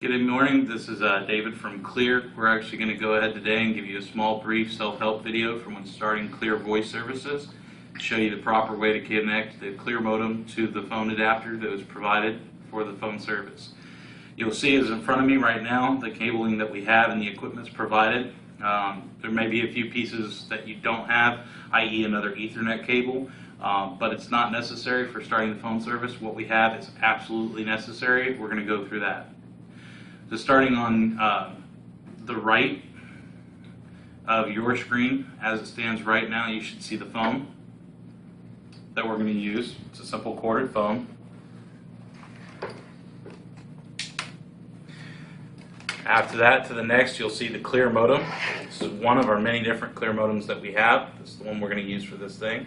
Good morning, this is David from Clear. We're actually going to go ahead today and give you a small brief self-help video from when starting Clear voice services to show you the proper way to connect the Clear modem to the phone adapter that was provided for the phone service. You'll see is in front of me right now the cabling that we have and the equipment's provided. There may be a few pieces that you don't have, i.e. another Ethernet cable, but it's not necessary for starting the phone service. What we have is absolutely necessary. We're going to go through that. So starting on the right of your screen, as it stands right now, you should see the phone that we're going to use. It's a simple corded phone. After that, to the next, you'll see the Clear modem. This is one of our many different Clear modems that we have. This is the one we're going to use for this thing.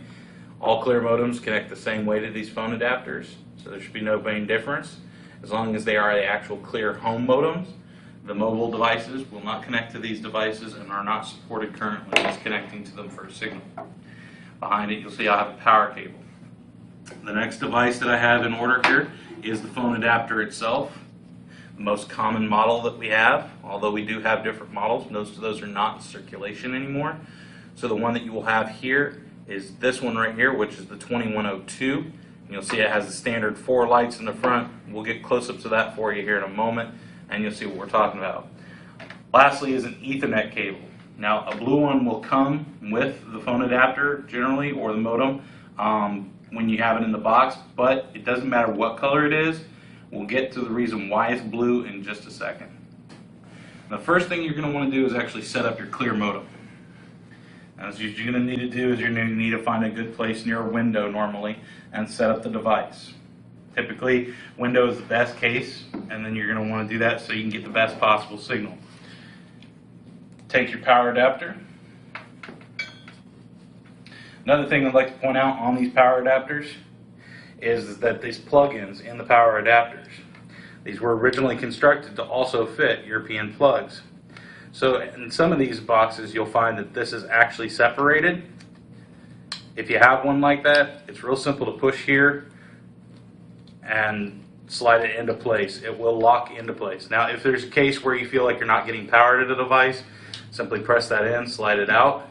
All Clear modems connect the same way to these phone adapters, so there should be no main difference. As long as they are the actual Clear home modems, the mobile devices will not connect to these devices and are not supported currently as connecting to them for a signal. Behind it, you'll see I have a power cable. The next device that I have in order here is the phone adapter itself. The most common model that we have, although we do have different models, most of those are not in circulation anymore. So the one that you will have here is this one right here, which is the 2102. You'll see it has the standard 4 lights in the front. We'll get close up to that for you here in a moment, and you'll see what we're talking about. Lastly is an Ethernet cable. Now, a blue one will come with the phone adapter generally, or the modem, when you have it in the box, but it doesn't matter what color it is. We'll get to the reason why it's blue in just a second. The first thing you're going to want to do is actually set up your Clear modem. As you're going to need to do is you're going to need to find a good place near a window normally and set up the device. Typically, window is the best case, and then you're going to want to do that so you can get the best possible signal. Take your power adapter. Another thing I'd like to point out on these power adapters is that these plug-ins in the power adapters, these were originally constructed to also fit European plugs. So in some of these boxes, you'll find that this is actually separated. If you have one like that, it's real simple to push here and slide it into place. It will lock into place. Now, if there's a case where you feel like you're not getting power to the device, simply press that in, slide it out,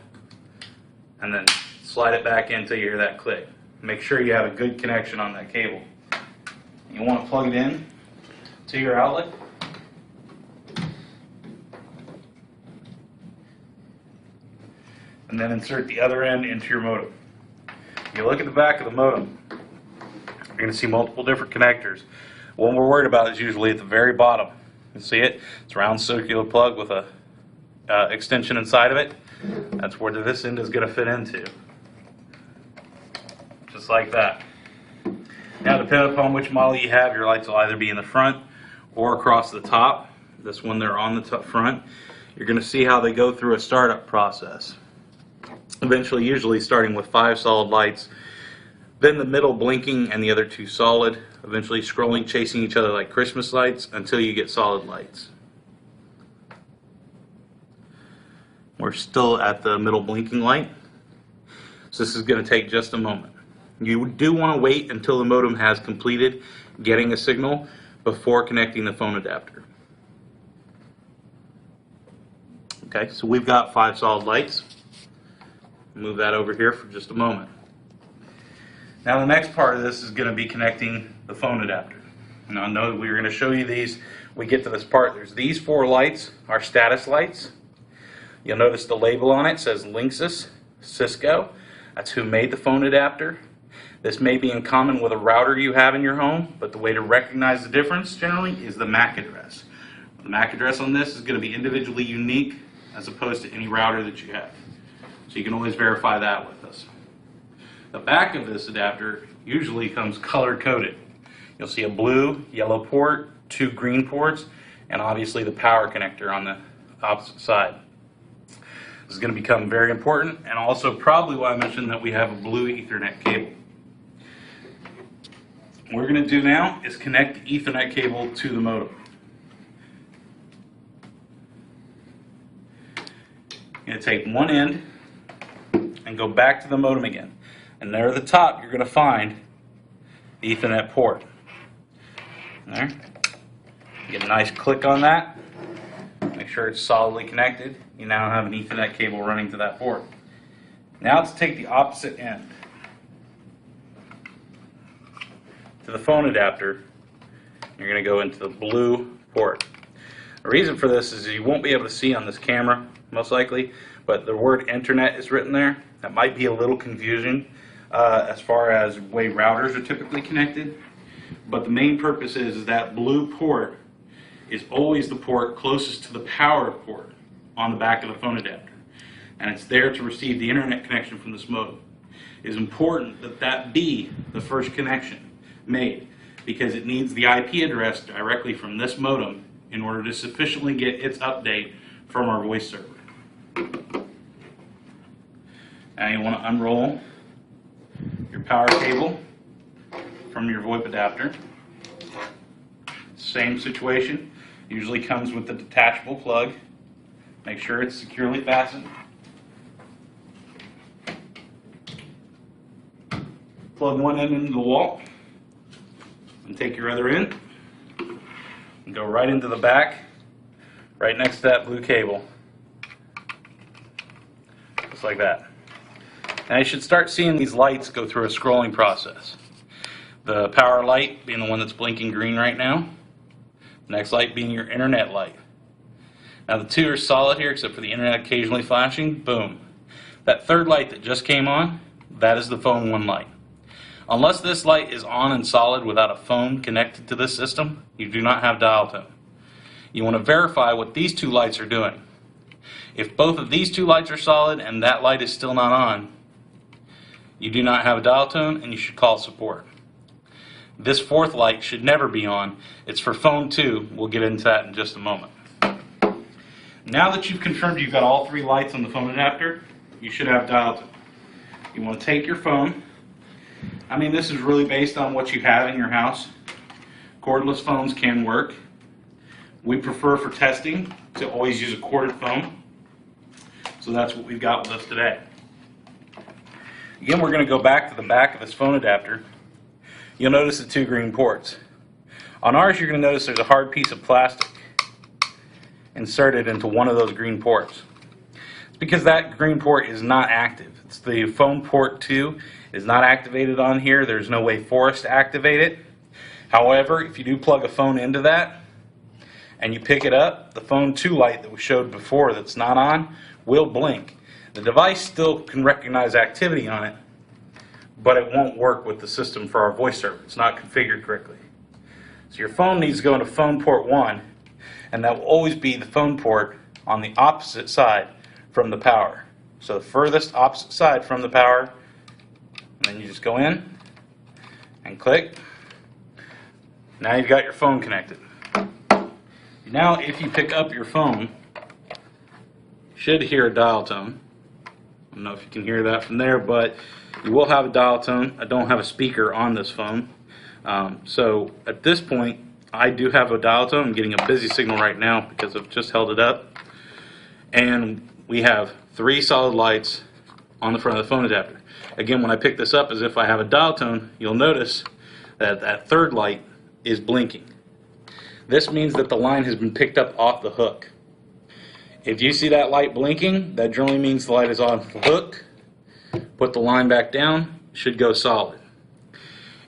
and then slide it back in until you hear that click. Make sure you have a good connection on that cable. You want to plug it in to your outlet. And then insert the other end into your modem. You look at the back of the modem, you're going to see multiple different connectors. What we're worried about is usually at the very bottom. You see it? It's a round circular plug with a extension inside of it. That's where this end is going to fit into. Just like that. Now, depending upon which model you have, your lights will either be in the front or across the top. This one, they're on the front. You're going to see how they go through a startup process. Eventually, usually starting with 5 solid lights, then the middle blinking and the other 2 solid, eventually scrolling, chasing each other like Christmas lights until you get solid lights. We're still at the middle blinking light, so this is going to take just a moment. You do want to wait until the modem has completed getting a signal before connecting the phone adapter. Okay, so we've got 5 solid lights. Move that over here for just a moment. Now the next part of this is going to be connecting the phone adapter. Now I know we were going to show you these. We get to this part. There's these 4 lights, our status lights. You'll notice the label on it says Linksys Cisco. That's who made the phone adapter. This may be in common with a router you have in your home, but the way to recognize the difference generally is the MAC address. The MAC address on this is going to be individually unique as opposed to any router that you have. So you can always verify that with us. The back of this adapter usually comes color-coded. You'll see a blue, yellow port, 2 green ports, and obviously the power connector on the opposite side. This is going to become very important, and also probably why I mentioned that we have a blue Ethernet cable. What we're going to do now is connect the Ethernet cable to the modem. You're going to take one end and go back to the modem again. And there at the top, you're going to find the Ethernet port. There. Get a nice click on that. Make sure it's solidly connected. You now have an Ethernet cable running to that port. Now let's take the opposite end. To the phone adapter, you're going to go into the blue port. The reason for this is you won't be able to see on this camera, most likely, but the word internet is written there. That might be a little confusing as far as way routers are typically connected. But the main purpose is that blue port is always the port closest to the power port on the back of the phone adapter. And it's there to receive the internet connection from this modem. It is important that that be the first connection made, because it needs the IP address directly from this modem in order to sufficiently get its update from our voice server. Now you want to unroll your power cable from your VoIP adapter. Same situation, usually comes with the detachable plug. Make sure it's securely fastened. Plug one end into the wall and take your other end and go right into the back, right next to that blue cable, just like that. Now you should start seeing these lights go through a scrolling process. The power light being the one that's blinking green right now. The next light being your internet light. Now the two are solid here except for the internet occasionally flashing. Boom. That third light that just came on, that is the phone 1 light. Unless this light is on and solid without a phone connected to this system, you do not have dial tone. You want to verify what these two lights are doing. If both of these two lights are solid and that light is still not on, you do not have a dial tone and you should call support. This fourth light should never be on. It's for phone 2. We'll get into that in just a moment. Now that you've confirmed you've got all 3 lights on the phone adapter, you should have dial tone. You want to take your phone. I mean, this is really based on what you have in your house. Cordless phones can work. We prefer for testing to always use a corded phone. So that's what we've got with us today. Again, we're going to go back to the back of this phone adapter. You'll notice the 2 green ports. On ours, you're going to notice there's a hard piece of plastic inserted into one of those green ports. It's because that green port is not active. It's the phone port 2 is not activated on here. There's no way for us to activate it. However, if you do plug a phone into that and you pick it up, the phone 2 light that we showed before that's not on will blink. The device still can recognize activity on it, but it won't work with the system for our voice server. It's not configured correctly. So your phone needs to go into phone port 1, and that will always be the phone port on the opposite side from the power. So the furthest opposite side from the power, and then you just go in and click. Now you've got your phone connected. Now if you pick up your phone, you should hear a dial tone. I don't know if you can hear that from there, but you will have a dial tone. I don't have a speaker on this phone. So at this point, I do have a dial tone. I'm getting a busy signal right now because I've just held it up. And we have 3 solid lights on the front of the phone adapter. Again, when I pick this up as if I have a dial tone, you'll notice that that third light is blinking. This means that the line has been picked up off the hook. If you see that light blinking, that generally means the light is on the hook. Put the line back down, should go solid.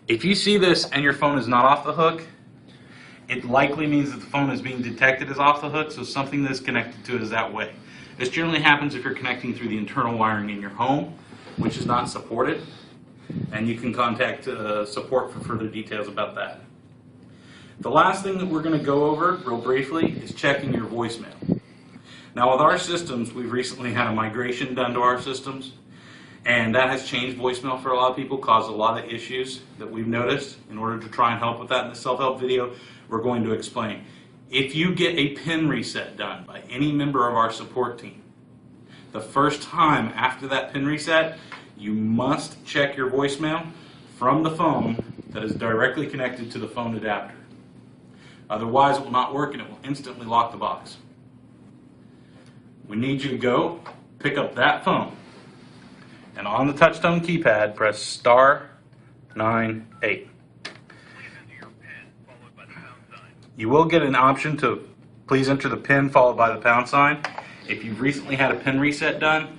If you see this and your phone is not off the hook, it likely means that the phone is being detected as off the hook, so something that's connected to it is that way. This generally happens if you're connecting through the internal wiring in your home, which is not supported, and you can contact support for further details about that. The last thing that we're going to go over real briefly is checking your voicemail. Now with our systems, we've recently had a migration done to our systems, and that has changed voicemail for a lot of people, caused a lot of issues that we've noticed. In order to try and help with that in the self-help video, we're going to explain. If you get a PIN reset done by any member of our support team, the first time after that PIN reset, you must check your voicemail from the phone that is directly connected to the phone adapter. Otherwise, it will not work and it will instantly lock the box. We need you to go pick up that phone, and on the touchtone keypad, press *98. You will get an option to please enter the PIN followed by the pound sign. If you've recently had a PIN reset done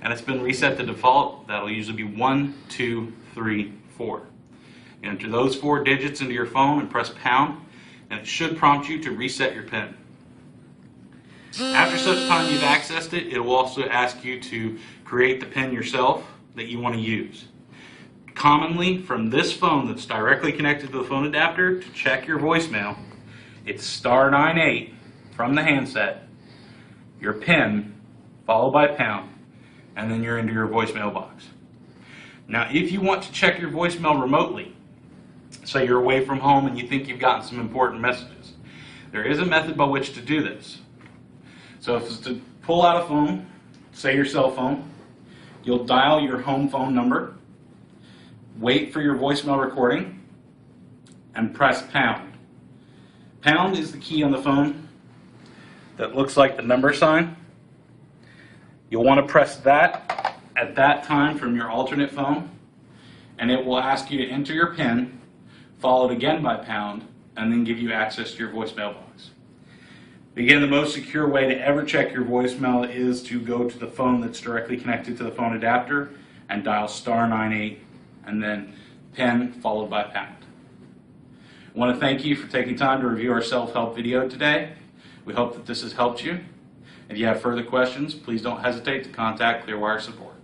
and it's been reset to default, that'll usually be 1, 2, 3, 4. You enter those 4 digits into your phone and press pound, and it should prompt you to reset your PIN. After such time you've accessed it, it will also ask you to create the PIN yourself that you want to use. Commonly, from this phone that's directly connected to the phone adapter, to check your voicemail, it's *98 from the handset, your PIN, followed by pound, and then you're into your voicemail box. Now, if you want to check your voicemail remotely, say you're away from home and you think you've gotten some important messages, there is a method by which to do this. So if it's to pull out a phone, say your cell phone, you'll dial your home phone number, wait for your voicemail recording, and press pound. Pound is the key on the phone that looks like the number sign. You'll want to press that at that time from your alternate phone, and it will ask you to enter your PIN, followed again by pound, and then give you access to your voicemail box. Again, the most secure way to ever check your voicemail is to go to the phone that's directly connected to the phone adapter and dial *98 and then PIN followed by pound. I want to thank you for taking time to review our self-help video today. We hope that this has helped you. If you have further questions, please don't hesitate to contact Clearwire Support.